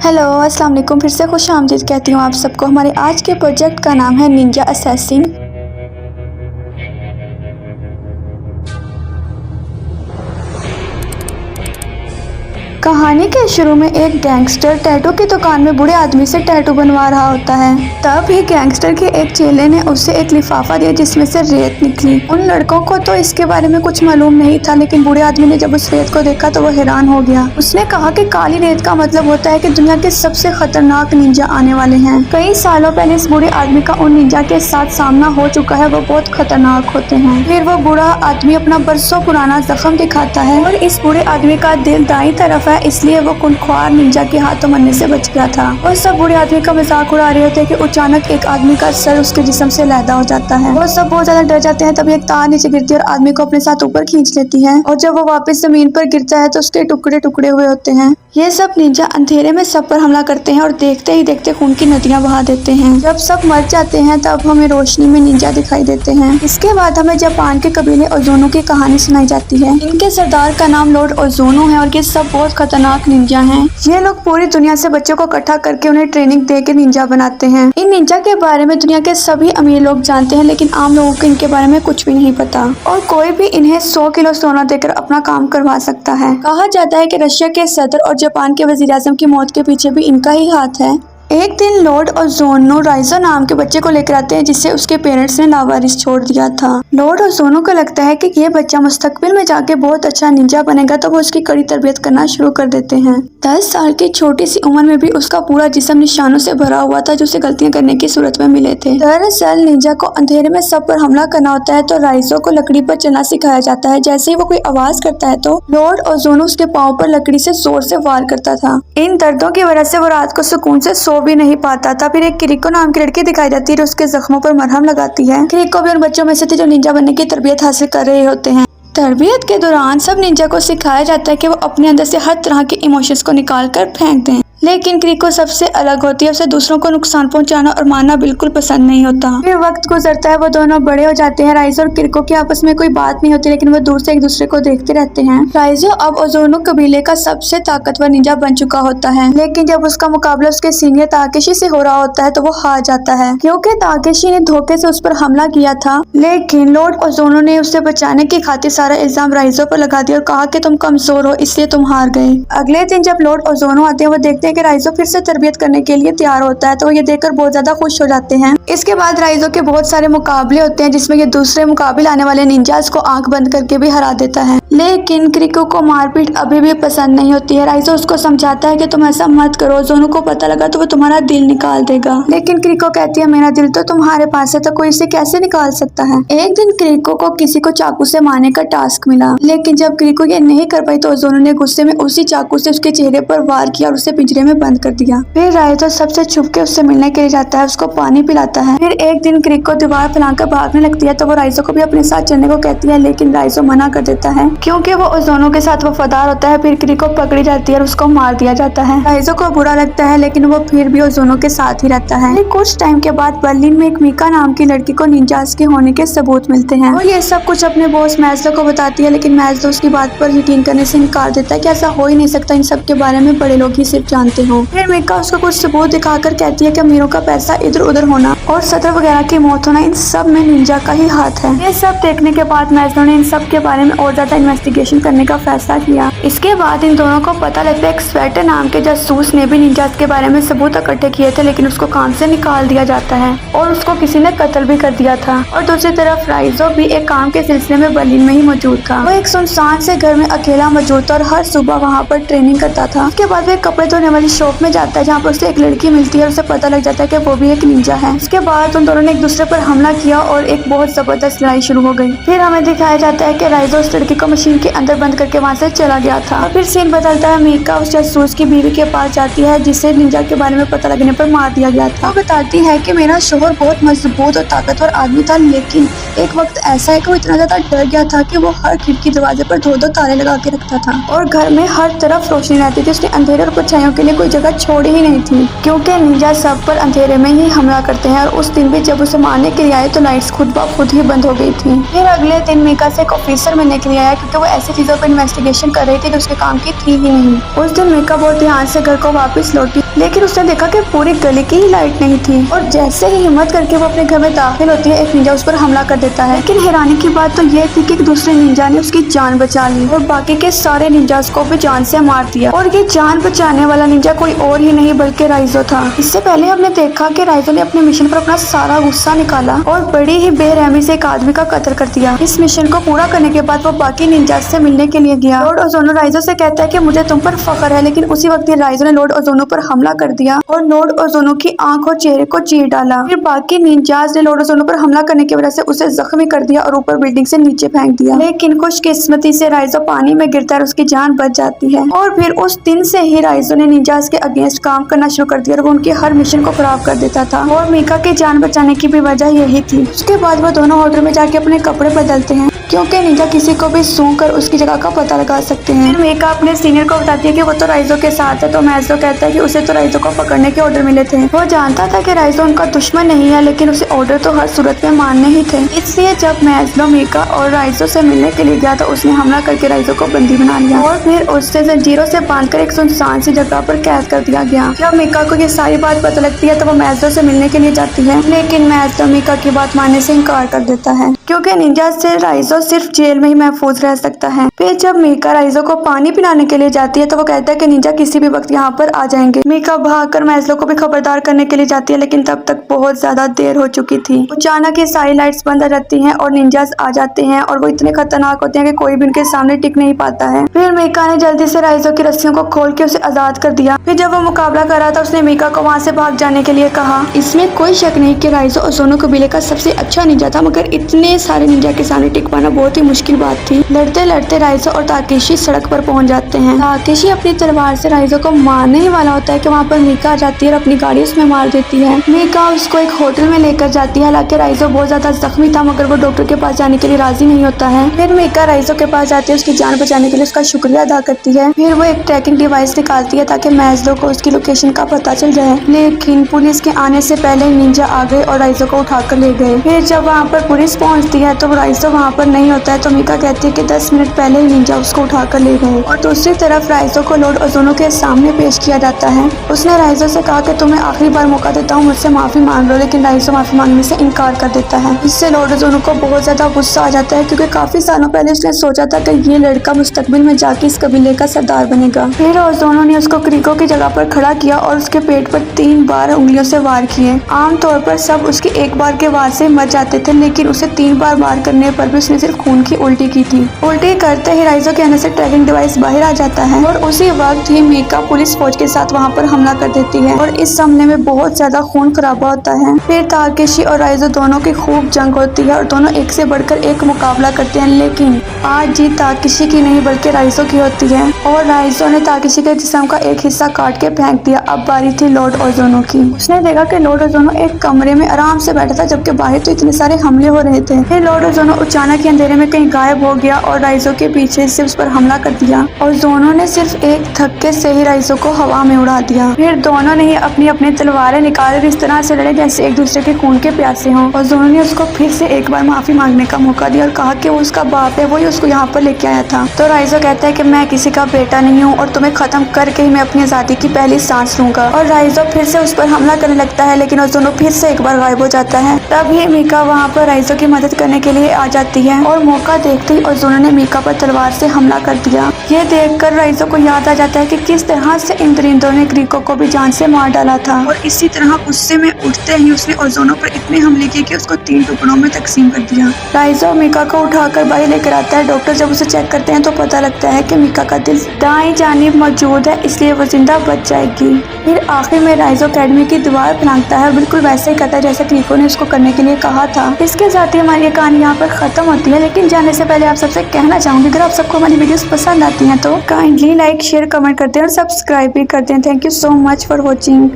Hello अस्सलाम वालेकुम। फिर से खुश आमदीद कहती हूँ आप सबको। हमारे आज के प्रोजेक्ट का नाम है निंजा असैसिन। कहानी के शुरू में एक गैंगस्टर टैटू की दुकान में बूढ़े आदमी से टैटू बनवा रहा होता है। तब ही गैंगस्टर के एक चेले ने उसे एक लिफाफा दिया जिसमें से रेत निकली। उन लड़कों को तो इसके बारे में कुछ मालूम नहीं था, लेकिन बूढ़े आदमी ने जब उस रेत को देखा तो वो हैरान हो गया। उसने कहा कि काली रेत का मतलब होता है कि दुनिया के सबसे खतरनाक निंजा आने वाले हैं। कई सालों पहले इस बूढ़े आदमी का उन निंजा के साथ सामना हो चुका है। वो बहुत खतरनाक होते हैं। फिर वो बूढ़ा आदमी अपना बरसों पुराना जख्म दिखाता है और इस बूढ़े आदमी का दिल दाई तरफ है, इसलिए वो खूंखार निंजा के हाथों मरने से बच गया था। और सब बूढ़े आदमी का मजाक उड़ा रहे होते हैं कि अचानक एक आदमी का सर उसके जिस्म से लहदा हो जाता है। वो सब बहुत ज्यादा डर जाते हैं। तभी एक तार नीचे गिरती है और आदमी को अपने साथ ऊपर खींच लेती है। और जब वो वापस जमीन पर गिरता है तो उसके टुकड़े टुकड़े हुए होते हैं। ये सब निंजा अंधेरे में सब पर हमला करते हैं और देखते ही देखते खून की नदियां बहा देते हैं। जब सब मर जाते हैं तब हमें रोशनी में निंजा दिखाई देते हैं। इसके बाद हमें जापान के कबीले ओज़ोनो की कहानी सुनाई जाती है। इनके सरदार का नाम लॉर्ड ओज़ोनो है और ये सब बहुत खतरनाक निंजा हैं। ये लोग पूरी दुनिया से बच्चों को इकट्ठा करके उन्हें ट्रेनिंग दे के निंजा बनाते हैं। इन निंजा के बारे में दुनिया के सभी अमीर लोग जानते हैं, लेकिन आम लोगों को इनके बारे में कुछ भी नहीं पता। और कोई भी इन्हें 100 किलो सोना देकर अपना काम करवा सकता है। कहा जाता है कि रशिया के सदर और जापान के वजीर आजम की मौत के पीछे भी इनका ही हाथ है। एक दिन लॉर्ड ओज़ोनो राइजो नाम के बच्चे को लेकर आते हैं जिसे उसके पेरेंट्स ने लावारिस छोड़ दिया था। लॉर्ड ओज़ोनो को लगता है कि ये बच्चा मुस्तकबिल में जाके बहुत अच्छा निंजा बनेगा, तो वो उसकी कड़ी तरबियत करना शुरू कर देते हैं। 10 साल की छोटी सी उम्र में भी उसका पूरा जिस्म निशानों से भरा हुआ था जो उसे गलतियां करने की सूरत में मिले थे। दरअसल निंजा को अंधेरे में सब पर हमला करना होता है, तो राइजो को लकड़ी पर चलना सिखाया जाता है। जैसे ही वो कोई आवाज करता है तो लॉर्ड ओज़ोनो उसके पाँव पर लकड़ी से जोर से वार करता था। इन दर्दों की वजह से वो रात को सुकून से सो भी नहीं पाता था। फिर एक किरिको नाम की लड़की दिखाई जाती है, उसके जख्मों पर मरहम लगाती है। किरिको भी उन बच्चों में से थे जो निंजा बनने की तरबियत हासिल कर रहे होते हैं। तरबियत के दौरान सब निंजा को सिखाया जाता है कि वो अपने अंदर से हर तरह के इमोशंस को निकाल कर फेंक दें। लेकिन किरिको सबसे अलग होती है। उसे दूसरों को नुकसान पहुंचाना और मारना बिल्कुल पसंद नहीं होता। फिर वक्त गुजरता है, वो दोनों बड़े हो जाते हैं। राइजो और किरिको की आपस में कोई बात नहीं होती, लेकिन वो दूर से एक दूसरे को देखते रहते हैं। राइजो अब ओज़ोनो कबीले का सबसे ताकतवर निंजा बन चुका होता है, लेकिन जब उसका मुकाबला उसके सीनियर ताकेशी से हो रहा होता है तो वो हार जाता है, क्योंकि ताकेशी ने धोखे से उस पर हमला किया था। लेकिन लॉर्ड ओज़ोनो ने उसे बचाने की खातिर सारा इल्जाम राइजो पर लगा दिया और कहा कि तुम कमजोर हो, इसलिए तुम हार गए। अगले दिन जब लॉर्ड ओज़ोनो आते हैं, वो देखते हैं कि राइजो फिर से तरबियत करने के लिए तैयार होता है, तो ये देखकर बहुत ज्यादा खुश हो जाते हैं। इसके बाद राइजो के बहुत सारे मुकाबले होते हैं जिसमें ये दूसरे मुकाबले आने वाले निंजास को आंख बंद करके भी हरा देता है। लेकिन किरिको को मारपीट अभी भी पसंद नहीं होती है। राइजो उसको समझाता है कि तुम ऐसा मत करो, ओज़ोनो को पता लगा तो वो तुम्हारा दिल निकाल देगा। लेकिन किरिको कहती है मेरा दिल तो तुम्हारे पास है, तो कोई इसे कैसे निकाल सकता है। एक दिन किरिको को किसी को चाकू से मारने का टास्क मिला, लेकिन जब किरिको ये नहीं कर पाई तो ओज़ोनो ने गुस्से में उसी चाकू से उसके चेहरे पर वार किया और उसे पिंजरे में बंद कर दिया। फिर राइजो सबसे छुप के उससे मिलने के लिए जाता है, उसको पानी पिलाता है। फिर एक दिन किरिको दीवार फैलाकर भागने लगती है, तो वो राइजो को भी अपने साथ चलने को कहती है, लेकिन राइजो मना कर देता है क्योंकि वो ओज़ोनो के साथ वफादार होता है। फिर किरिको पकड़ी जाती है और उसको मार दिया जाता है। राइजो को बुरा लगता है, लेकिन वो फिर भी ओज़ोनो के साथ ही रहता है। फिर कुछ टाइम के बाद बर्लिन में एक मीका नाम की लड़की को निंजास के होने के सबूत मिलते हैं। वो ये सब कुछ अपने बॉस मैज़लो को बताती है, लेकिन मैज़लो उसकी बात पर यकीन करने से इनकार देता है कि ऐसा हो ही नहीं सकता, इन सब के बारे में बड़े लोग ही सिर्फ जानते हो। फिर मीका उसको कुछ सबूत दिखाकर कहती है कि अमीरों का पैसा इधर उधर होना और सदर वगैरह की मौत होना, इन सब में निंजा का ही हाथ है। ये सब देखने के बाद मैज़लो ने इन सब के बारे में और ज्यादा इन्वेस्टिगेशन करने का फैसला किया। इसके बाद इन दोनों को पता लगता है एक स्वेटर नाम के जासूस ने भी निंजास के बारे में सबूत इकट्ठे किए थे, लेकिन उसको काम से निकाल दिया जाता है और उसको किसी ने कत्ल भी कर दिया था। और दूसरी तरफ राइजो भी एक काम के सिलसिले में बर्लिन में ही मौजूद था। वो एक सुनसान से घर में अकेला मौजूद था और हर सुबह वहाँ पर ट्रेनिंग करता था। उसके बाद वो कपड़े धोने वाली शॉप में जाता है, जहाँ पर उसे एक लड़की मिलती है और उसे पता लग जाता है कि वो भी एक निंजा है। उसके बाद उन दोनों ने एक दूसरे पर हमला किया और एक बहुत जबरदस्त लड़ाई शुरू हो गई। फिर हमें दिखाया जाता है कि राइजो उस लड़की को मशीन के अंदर बंद करके वहाँ से चला गया था। और फिर सीन बदलता है, मीका उस जासूस की बीवी के पास जाती है जिसे निंजा के बारे में पता लगने पर मार दिया गया था। वो बताती है कि मेरा शोहर बहुत मजबूत और ताकतवर आदमी था, लेकिन एक वक्त ऐसा है कि वो इतना ज्यादा डर गया था कि वो हर खिड़की दरवाजे पर दो ताले लगा के रखता था और घर में हर तरफ रोशनी रहती थी। उसने अंधेरे और परछाइयों के लिए कोई जगह छोड़ी ही नहीं थी, क्योंकि निंजा सब पर अंधेरे में ही हमला करते हैं और उस दिन भी जब उसे मारने के लिए आए तो लाइट्स खुद ब खुद ही बंद हो गई थी। फिर अगले दिन मीका से एक ऑफिसर मिलने के लिए आया क्योंकि वो ऐसी चीजों पर इन्वेस्टिगेशन कर रही थी जो उसके काम की थी ही नहीं। उस दिन मीका बहुत ध्यान से घर को वापस लौटी, लेकिन उसने देखा कि पूरी गली की ही लाइट नहीं थी और जैसे ही हिम्मत करके वो अपने घर में दाखिल होती है एक निंजा उस पर हमला कर देता है। लेकिन हैरानी की बात तो ये थी कि एक दूसरे निंजा ने उसकी जान बचा ली और बाकी के सारे निंजास को भी जान से मार दिया। और ये जान बचाने वाला निंजा कोई और ही नहीं बल्कि राइजो था। इससे पहले हमने देखा कि राइजो ने अपने मिशन पर अपना सारा गुस्सा निकाला और बड़ी ही बेरहमी से एक आदमी का कत्ल कर दिया। इस मिशन को पूरा करने के बाद वो बाकी निंजास से मिलने के लिए गया। लॉर्ड ओजोनो राइजो से कहता है कि मुझे तुम पर फख्र है, लेकिन उसी वक्त राइजो ने लॉर्ड ओजोनो पर हमला कर दिया और लॉर्ड ओजोनो की आंख और चेहरे को चीर डाला। फिर बाकी निंजास ने लॉर्ड ओजोनो पर हमला करने की वजह से उसे जख्मी कर दिया और ऊपर बिल्डिंग से नीचे फेंक दिया। लेकिन खुशकिस्मती से राइजो पानी में गिरता है और उसकी जान बच जाती है। और फिर उस दिन से ही राइजो ने निंजास के अगेंस्ट काम करना शुरू कर दिया और वो उनके हर मिशन को खराब कर देता था। और मीका की जान बचाने की भी वजह यही थी। उसके बाद वो दोनों होटल में जाके अपने कपड़े बदलते हैं क्योंकि निंजा किसी को भी सूंघ कर उसकी जगह का पता लगा सकते हैं। फिर मीका अपने सीनियर को बताती है कि वो तो राइजो के साथ है, तो मैज़ो कहता है कि उसे तो राइजो को पकड़ने के ऑर्डर मिले थे। वो जानता था कि राइजो उनका दुश्मन नहीं है, लेकिन उसे ऑर्डर तो हर सूरत में मानने ही थे। इसलिए जब मैज़ो मीका और राइजो से मिलने के लिए गया तो उसने हमला करके राइजो को बंदी बना लिया और फिर उससे जंजीरों से बांधकर एक सुनसान सी जगह पर कैद कर दिया गया। जब मीका को ये सारी बात पता लगती है तो वो मैज़ो से मिलने के लिए जाती है, लेकिन मैज़ो मीका की बात मानने से इनकार कर देता है क्योंकि निंजा से राइजो सिर्फ जेल में ही महफूज रह सकता है। फिर जब मीका राइजो को पानी पिलाने के लिए जाती है तो वो कहता है कि निंजा किसी भी वक्त यहाँ पर आ जाएंगे। मीका भागकर मैज़ो को भी खबरदार करने के लिए जाती है, लेकिन तब तक बहुत ज्यादा देर हो चुकी थी। अचानक ये सारी लाइट्स बंद हो जाती हैं और निंजास आ जाते हैं और वो इतने खतरनाक होते हैं कि कोई भी उनके सामने टिक नहीं पाता है। फिर मीका ने जल्दी से राइजो की रस्सियों को खोल के उसे आजाद कर दिया। फिर जब वो मुकाबला कर रहा था उसने मीका को वहाँ से भाग जाने के लिए कहा। इसमें कोई शक नहीं कि राइजो ओजोनो कबीले का सबसे अच्छा निंजा था, मगर इतने सारे निंजा के सामने टिक पाना बहुत ही मुश्किल बात थी। लड़ते लड़ते राइजो और ताकेशी सड़क पर पहुंच जाते हैं। ताकेशी अपनी तलवार से राइजो को मारने ही वाला होता है कि वहाँ पर मीका आ जाती है और अपनी गाड़ी उसमें मार देती है। मीका उसको एक होटल में लेकर जाती है। हालांकि राइजो बहुत ज्यादा जख्मी था, मगर वो डॉक्टर के पास जाने के लिए राजी नहीं होता है। फिर मीका राइजो के पास जाती है, उसकी जान बचाने के लिए उसका शुक्रिया अदा करती है। फिर वो एक ट्रैकिंग डिवाइस निकालती है ताकि मैज़ो को उसकी लोकेशन का पता चल जाए, लेकिन पुलिस के आने से पहले निंजा आ गए और राइजो को उठाकर ले गए। फिर जब वहाँ पर पुलिस पहुँचती है तो राइजो वहाँ पर नहीं होता है, तो मीका कहती है कि 10 मिनट पहले ही निंजा उसको उठाकर ले गए। और दूसरी तरफ राइजो को लॉर्ड ओजोनो के सामने पेश किया जाता है। उसने राइजो से कहा कि तुम्हें आखिरी बार मौका देता हूँ, मुझसे माफी मांग लो, लेकिन राइजो माफी मांगने से इनकार कर देता है। इससे लॉर्ड ओजोनो को बहुत ज्यादा गुस्सा आ जाता है क्योंकि काफी सालों पहले उसने सोचा था कि ये लड़का मुस्तकबिल में जाके इस कबीले का सरदार बनेगा। फिर ओजोनो ने उसको क्रीको की जगह पर खड़ा किया और उसके पेट पर 3 बार उंगलियों से वार किए। आमतौर पर सब उसके एक बार के वार से मर जाते थे, लेकिन उसे 3 बार वार करने पर भी उसने सिर्फ खून की उल्टी की थी। उल्टी करते ही राइजो के अंदर से ट्रैकिंग डिवाइस बाहर आ जाता है और उसी वक्त ही मीका पुलिस फौज के साथ वहाँ पर हमला कर देती है और इस हमले में बहुत ज्यादा खून खराबा होता है। फिर ताकेशी और राइजो दोनों की खूब जंग होती है और दोनों एक से बढ़कर एक मुकाबला करते हैं, लेकिन आज जीत ताकेशी की नहीं बल्कि राइजो की होती है और राइजो ने ताकेशी के जिस्म का एक हिस्सा काट के फेंक दिया। अब बारी थी लॉर्ड ओजोनो की। उसने देखा कि लॉर्ड ओजोनो एक कमरे में आराम से बैठा था जबकि बाहर तो इतने सारे हमले हो रहे थे। फिर लॉर्ड ओजोनो अचानक ही अंधेरे में कहीं गायब हो गया और राइजो के पीछे से उस पर हमला कर दिया और दोनों ने सिर्फ एक धक्के से ही राइजो को हवा में उड़ा दिया। फिर दोनों ने ही अपनी अपनी तलवारें निकाल इस तरह से लड़े जैसे एक दूसरे के खून के प्यासे हों और दोनों ने उसको फिर से एक बार माफी मांगने का मौका दिया और कहा कि वो उसका बाप है, वही उसको यहाँ पर लेके आया था। तो राइजो कहता है कि मैं किसी का बेटा नहीं हूँ और तुम्हें खत्म करके ही मैं अपनी आजादी की पहली सांस लूंगा। और राइजो फिर से उस पर हमला करने लगता है, लेकिन ओजोनो फिर से एक बार गायब हो जाता है। तभी मीका वहाँ पर राइजो की मदद करने के लिए आ जाती है और मौका देखते ही ओजोनो ने मीका पर तलवार से हमला कर दिया। ये देखकर राइजो को याद आ जाता है कि किस तरह से इन दरिंदों ने क्रीको को भी जान से मार डाला था और इसी तरह गुस्से में उठते ही उसने ओजोनो पर इतने हमले किए कि उसको 3 टुकड़ों में तकसीम कर दिया। राइजो मीका को उठाकर बाहर लेकर आता है। डॉक्टर जब उसे चेक करते हैं तो पता लगता है कि मीका का दिल दाईं जानिब मौजूद है, इसलिए वो जिंदा बच जाएगी। फिर आखिर में राइजो अकेडमी की दीवार फलांगता है और बिल्कुल वैसे ही करता है जैसे क्रीको ने उसको करने के लिए कहा था। इसके साथ ही हमारी कहानी यहाँ पर खत्म होती है, लेकिन जाने से पहले आप सबसे कहना चाहूंगी अगर आप सबको हमारी वीडियोस पसंद आती हैं तो काइंडली लाइक शेयर कमेंट करते हैं और सब्सक्राइब भी करते हैं। Thank you so much for watching.